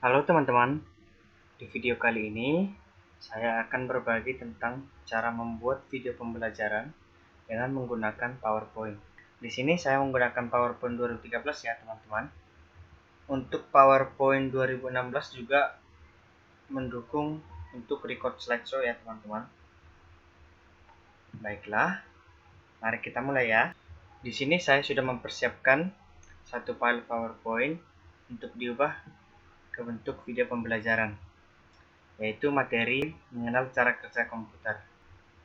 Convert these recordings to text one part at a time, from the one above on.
Halo teman-teman, di video kali ini saya akan berbagi tentang cara membuat video pembelajaran dengan menggunakan PowerPoint. Di sini saya menggunakan PowerPoint 2013 ya teman-teman. Untuk PowerPoint 2016 juga mendukung untuk record slideshow ya teman-teman. Baiklah, mari kita mulai ya. Di sini saya sudah mempersiapkan satu file PowerPoint untuk diubah ke bentuk video pembelajaran, yaitu materi mengenal cara kerja komputer.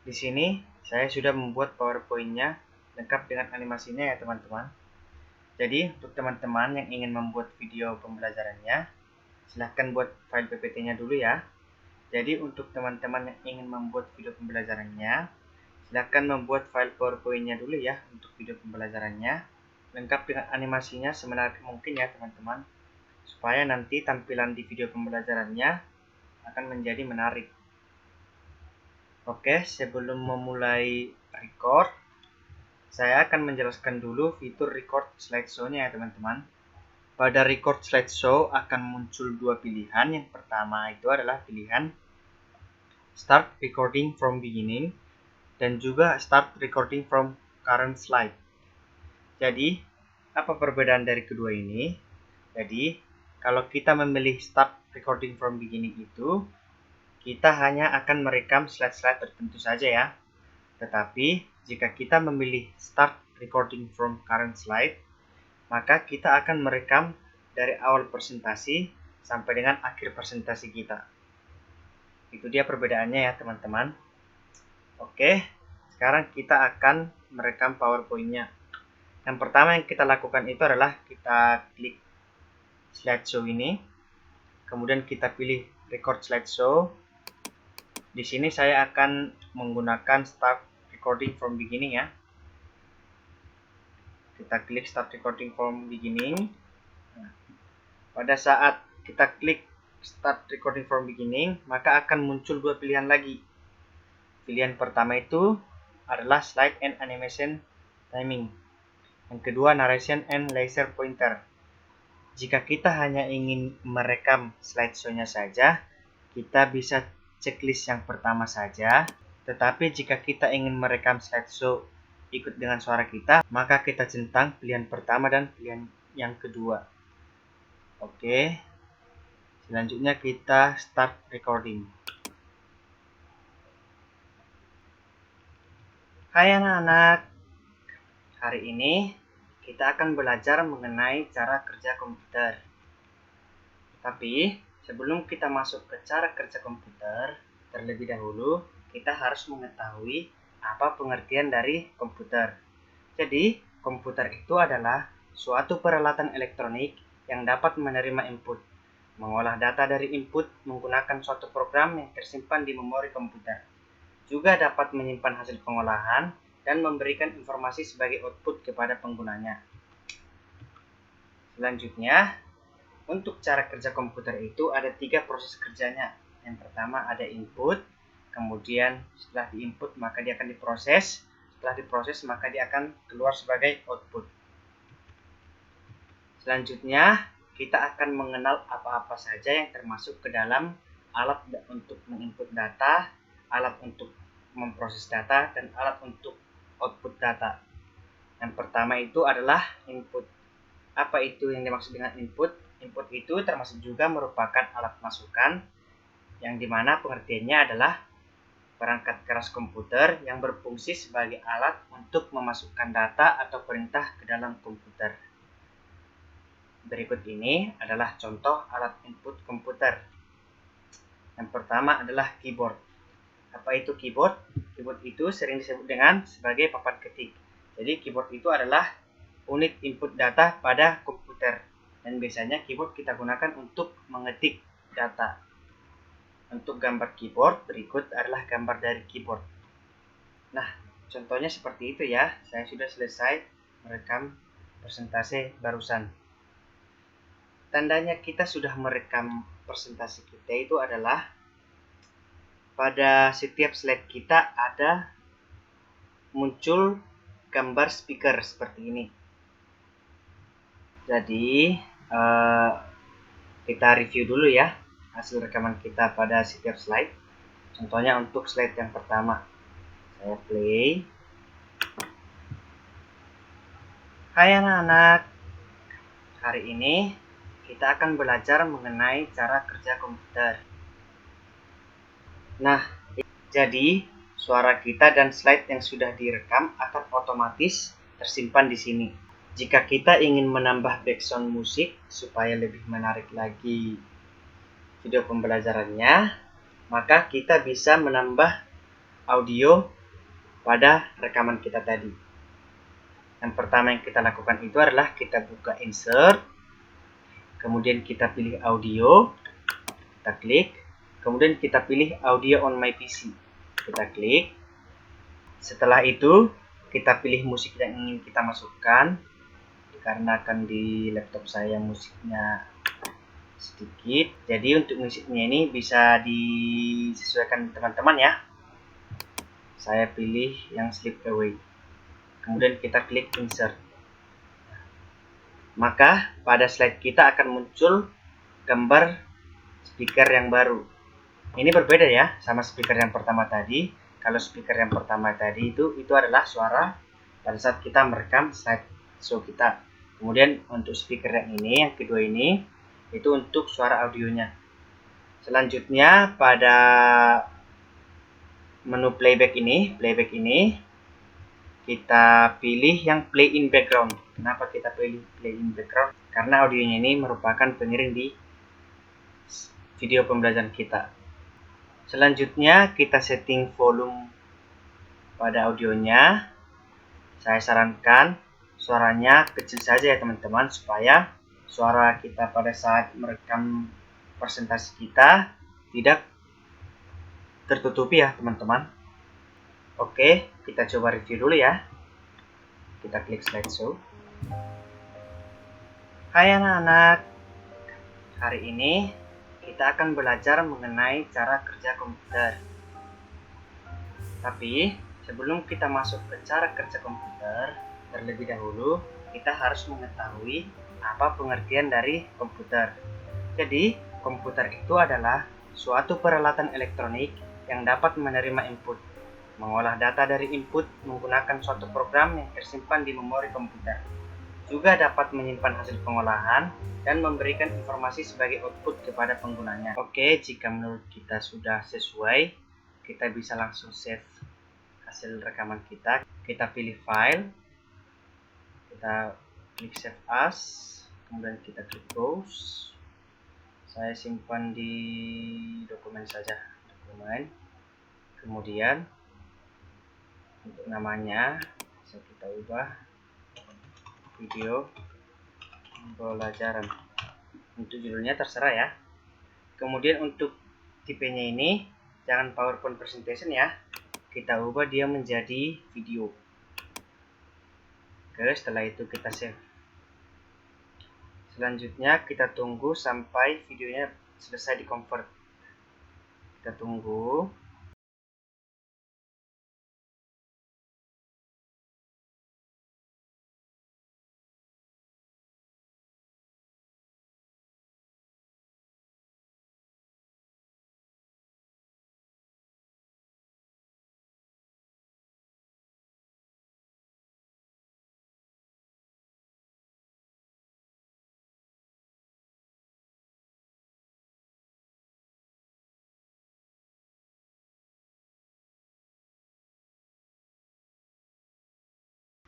Di sini saya sudah membuat PowerPoint-nya lengkap dengan animasinya ya teman-teman. Jadi untuk teman-teman yang ingin membuat video pembelajarannya, silahkan buat file PPT-nya dulu ya. Jadi untuk teman-teman yang ingin membuat video pembelajarannya, silahkan membuat file PowerPoint-nya dulu ya untuk video pembelajarannya, lengkap dengan animasinya semenarik mungkin ya teman-teman, supaya nanti tampilan di video pembelajarannya akan menjadi menarik. Oke, sebelum memulai record, saya akan menjelaskan dulu fitur record slideshow-nya ya teman-teman. Pada record slideshow akan muncul dua pilihan. Yang pertama itu adalah pilihan start recording from beginning dan juga start recording from current slide. Jadi, apa perbedaan dari kedua ini? Jadi, kalau kita memilih start recording from beginning itu, kita hanya akan merekam slide-slide tertentu saja ya. Tetapi, jika kita memilih start recording from current slide, maka kita akan merekam dari awal presentasi sampai dengan akhir presentasi kita. Itu dia perbedaannya ya teman-teman. Oke, sekarang kita akan merekam PowerPoint-nya. Yang pertama yang kita lakukan itu adalah kita klik slideshow ini. Kemudian kita pilih record slideshow. Di sini saya akan menggunakan start recording from beginning ya. Kita klik start recording from beginning. Nah, pada saat kita klik start recording from beginning, maka akan muncul dua pilihan lagi. Pilihan pertama itu adalah slide and animation timing. Yang kedua narration and laser pointer. Jika kita hanya ingin merekam slideshow-nya saja, kita bisa checklist yang pertama saja. Tetapi jika kita ingin merekam slideshow ikut dengan suara kita, maka kita centang pilihan pertama dan pilihan yang kedua. Oke, selanjutnya kita start recording. Hai anak-anak, hari ini kita akan belajar mengenai cara kerja komputer. Tapi sebelum kita masuk ke cara kerja komputer, terlebih dahulu kita harus mengetahui apa pengertian dari komputer. Jadi, komputer itu adalah suatu peralatan elektronik yang dapat menerima input, mengolah data dari input menggunakan suatu program yang tersimpan di memori komputer. Juga dapat menyimpan hasil pengolahan dan memberikan informasi sebagai output kepada penggunanya. Selanjutnya, untuk cara kerja komputer itu ada 3 proses kerjanya. Yang pertama ada input, kemudian setelah diinput maka dia akan diproses, setelah diproses maka dia akan keluar sebagai output. Selanjutnya kita akan mengenal apa-apa saja yang termasuk ke dalam alat untuk menginput data, alat untuk memproses data, dan alat untuk output data. Yang pertama itu adalah input. Apa itu yang dimaksud dengan input? Input itu termasuk juga merupakan alat masukan yang dimana pengertiannya adalah perangkat keras komputer yang berfungsi sebagai alat untuk memasukkan data atau perintah ke dalam komputer. Berikut ini adalah contoh alat input komputer. Yang pertama adalah keyboard. Apa itu keyboard? Keyboard itu sering disebut dengan sebagai papan ketik. Jadi keyboard itu adalah unit input data pada komputer. Dan biasanya keyboard kita gunakan untuk mengetik data. Untuk gambar keyboard, berikut adalah gambar dari keyboard. Nah, contohnya seperti itu ya. Saya sudah selesai merekam presentasi barusan. Tandanya kita sudah merekam presentasi kita itu adalah pada setiap slide kita ada muncul gambar speaker seperti ini. Jadi Kita review dulu ya hasil rekaman kita pada setiap slide. Contohnya untuk slide yang pertama, saya play. Hai anak-anak, hari ini kita akan belajar mengenai cara kerja komputer. Nah, jadi suara kita dan slide yang sudah direkam akan otomatis tersimpan di sini. Jika kita ingin menambah background musik supaya lebih menarik lagi video pembelajarannya, maka kita bisa menambah audio pada rekaman kita tadi. Yang pertama yang kita lakukan itu adalah kita buka insert, kemudian kita pilih audio, kita klik, kemudian kita pilih audio on my PC, kita klik. Setelah itu kita pilih musik yang ingin kita masukkan. Dikarenakan di laptop saya musiknya sedikit, jadi untuk musiknya ini bisa disesuaikan teman-teman ya. Saya pilih yang Slip Away, kemudian kita klik insert. Maka pada slide kita akan muncul gambar speaker yang baru. Ini berbeda ya sama speaker yang pertama tadi. Kalau speaker yang pertama tadi itu adalah suara pada saat kita merekam slide show kita. Kemudian untuk speaker yang ini, yang kedua ini, itu untuk suara audionya. Selanjutnya pada menu playback ini kita pilih yang play in background. Kenapa kita pilih play in background? Karena audionya ini merupakan pengiring di video pembelajaran kita. Selanjutnya kita setting volume pada audionya. Saya sarankan suaranya kecil saja ya teman-teman, supaya suara kita pada saat merekam presentasi kita tidak tertutupi ya teman-teman. Oke, kita coba review dulu ya. Kita klik slideshow. Hai anak-anak, hari ini kita akan belajar mengenai cara kerja komputer. Tapi sebelum kita masuk ke cara kerja komputer, terlebih dahulu kita harus mengetahui apa pengertian dari komputer. Jadi, komputer itu adalah suatu peralatan elektronik yang dapat menerima input, mengolah data dari input menggunakan suatu program yang tersimpan di memori komputer. Juga dapat menyimpan hasil pengolahan dan memberikan informasi sebagai output kepada penggunanya. Oke, jika menurut kita sudah sesuai, kita bisa langsung save hasil rekaman kita. Kita pilih file, kita klik save as, kemudian kita klik browse. Saya simpan di dokumen saja, dokumen. Kemudian untuk namanya bisa kita ubah video pembelajaran. Untuk judulnya terserah ya. Kemudian untuk tipenya ini jangan PowerPoint presentation ya, kita ubah dia menjadi video. Oke, setelah itu kita save. Selanjutnya kita tunggu sampai videonya selesai di convert. Kita tunggu.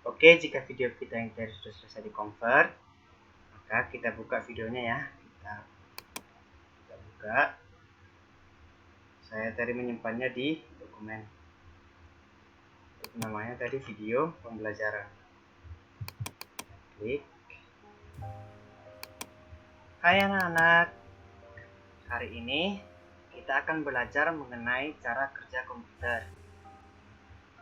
Oke, jika video kita yang tadi sudah selesai di convert, maka kita buka videonya ya. Kita buka. Saya tadi menyimpannya di dokumen. Namanya tadi video pembelajaran. Klik. Hai anak-anak, hari ini kita akan belajar mengenai cara kerja komputer.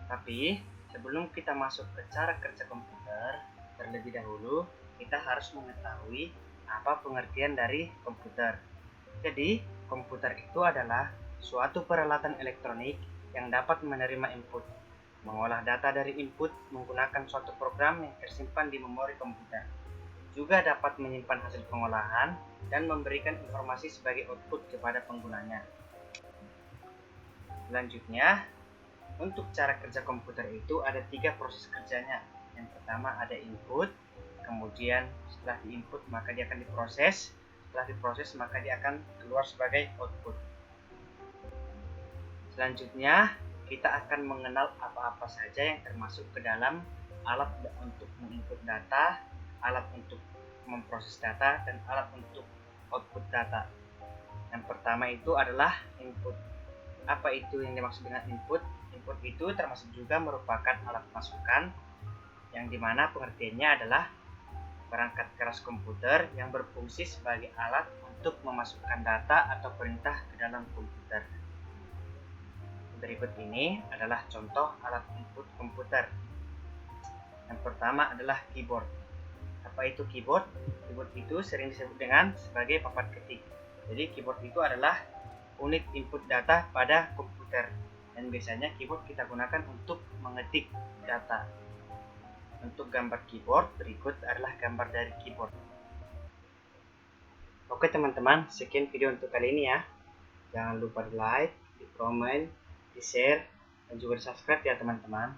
Tapi sebelum kita masuk ke cara kerja komputer, terlebih dahulu kita harus mengetahui apa pengertian dari komputer. Jadi, komputer itu adalah suatu peralatan elektronik yang dapat menerima input, mengolah data dari input menggunakan suatu program yang tersimpan di memori komputer. juga dapat menyimpan hasil pengolahan dan memberikan informasi sebagai output kepada penggunanya. Selanjutnya, untuk cara kerja komputer itu ada 3 proses kerjanya. Yang pertama ada input, kemudian setelah diinput maka dia akan diproses, setelah diproses maka dia akan keluar sebagai output. Selanjutnya, kita akan mengenal apa-apa saja yang termasuk ke dalam alat untuk menginput data, alat untuk memproses data, dan alat untuk output data. Yang pertama itu adalah input. Apa itu yang dimaksud dengan input? Input itu termasuk juga merupakan alat masukan, yang dimana pengertiannya adalah perangkat keras komputer yang berfungsi sebagai alat untuk memasukkan data atau perintah ke dalam komputer. Berikut ini adalah contoh alat input komputer. Yang pertama adalah keyboard. Apa itu keyboard? Keyboard itu sering disebut dengan sebagai papan ketik. Jadi keyboard itu adalah unit input data pada komputer. Dan biasanya keyboard kita gunakan untuk mengetik data. Untuk gambar keyboard, berikut adalah gambar dari keyboard. Oke teman-teman, sekian video untuk kali ini ya. Jangan lupa di like, di komen, di share, dan juga di subscribe ya teman-teman.